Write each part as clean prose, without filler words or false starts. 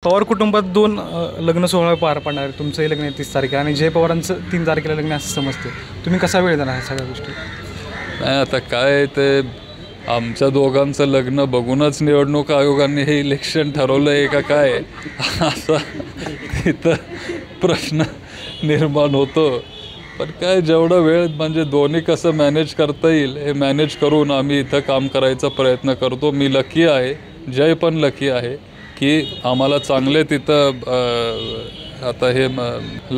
पवार कुटुंबात दोन लग्न सोहळा पार पडणार आहे. तुमचंही लग्न आहे 30 तारखेला आणि जय पवारांचं 3 तारखेला लग्न असं समजते. तुम्ही कसा वेळ देणार ह्या सगळ्या गोष्टी? नाही, आता काय ते आमच्या दोघांचं लग्न बघूनच निवडणूक आयोगाने हे इलेक्शन ठरवलं आहे का काय असा तिथं प्रश्न निर्माण होतो. पण काय जेवढा वेळ म्हणजे दोन्ही कसं मॅनेज करता येईल हे मॅनेज करून आम्ही इथं काम करायचा प्रयत्न करतो. मी लकी आहे, जय पण लकी आहे की आम्हाला चांगले तिथं आता हे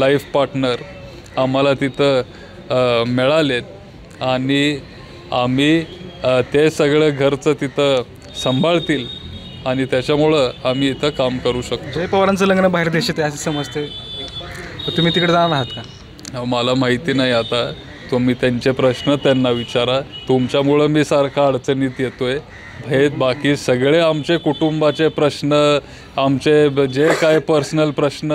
लाईफ पार्टनर आम्हाला तिथं मिळालेत आणि आम्ही ते सगळं घरचं तिथं सांभाळतील आणि त्याच्यामुळं आम्ही इथं काम करू शकतो. जय पवारांचं लग्न बाहेर देशात आहे असं समजते. तुम्ही तिकडे जाणार आहात का? मला माहिती नाही. आता तुम्ही त्यांचे प्रश्न त्यांना विचारा. तुमच्यामुळं मी सारखा अडचणीत येतो आहे. हे बाकी सगळे आमचे कुटुंबाचे प्रश्न, आमचे जे काय पर्सनल प्रश्न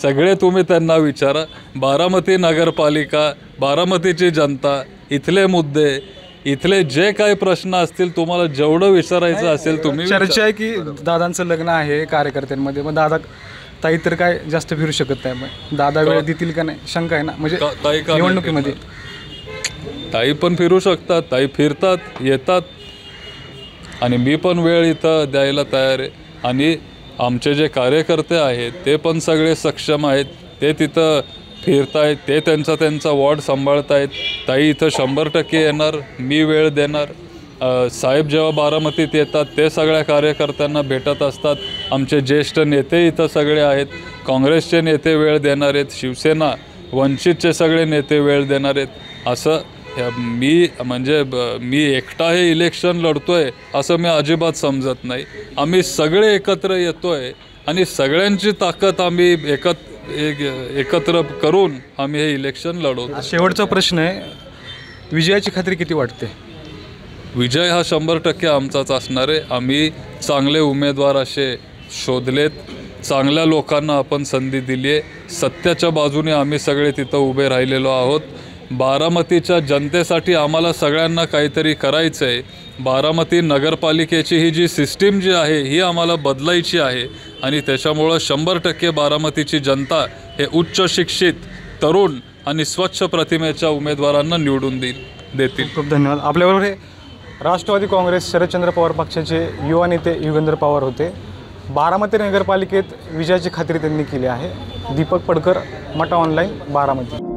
सगळे तुम्ही त्यांना विचारा. बारामती नगरपालिका, बारामतीची जनता, इथले मुद्दे, इथले जे काही प्रश्न असतील तुम्हाला जेवढं विचारायचं असेल तुम्ही चर्चा आहे की दादांचं लग्न आहे कार्यकर्त्यांमध्ये. मग दादा ताई तर काय जास्त फिरू शकत नाही. मग दादा वेळ देतील का नाही शंका आहे ना. म्हणजे निवडणुकीमध्ये ताई पण फिरू शकतात, ताई फिरतात येतात आणि मी पण वेळ इथं द्यायला तयार आहे. आणि आमचे जे कार्यकर्ते आहेत ते पण सगळे सक्षम आहेत. ते तिथं फिरतायत, ते त्यांचा वॉर्ड सांभाळतायत. ताई इथं 100% येणार, मी वेळ देणार. साहेब जेव्हा बारामतीत येतात ते सगळ्या कार्यकर्त्यांना भेटत असतात. आमचे ज्येष्ठ नेते इथं सगळे आहेत. काँग्रेसचे नेते वेळ देणार आहेत, शिवसेना वंचितचे सगळे नेते वेळ देणार आहेत. असं मी एकटा हे इलेक्शन लढतोय असं मी अजिबात समजत नाही. आम्ही सगळे एकत्र येतोय आणि सगळ्यांची ताकद आम्ही एकत्र करून आम्ही हे इलेक्शन लढवतो. शेवटचा प्रश्न आहे, विजयाची खात्री किती वाटते? विजय हा 100% आमचाच असणार आहे. आम्ही चांगले उमेदवार असे शोधलेत, चांगल्या लोकांना आपण संधी दिली आहे. सत्याच्या बाजूने आम्ही सगळे तिथं उभे राहिलेलो आहोत. बारामतीच्या जनतेसाठी आम्हाला सगळ्यांना काहीतरी करायचं आहे. बारामती नगरपालिकेची ही जी सिस्टीम जी आहे ही आम्हाला बदलायची आहे आणि त्याच्यामुळं 100% बारामतीची जनता हे उच्च शिक्षित, तरुण आणि स्वच्छ प्रतिमेच्या उमेदवारांना निवडून देतील. खूप धन्यवाद. आपल्याबरोबर हे राष्ट्रवादी काँग्रेस शरदचंद्र पवार पक्षाचे युवा नेते युगेंद्र पवार होते. बारामती नगरपालिकेत विजयाची खात्री त्यांनी केली आहे. दीपक पडकर, मटा ऑनलाईन, बारामती.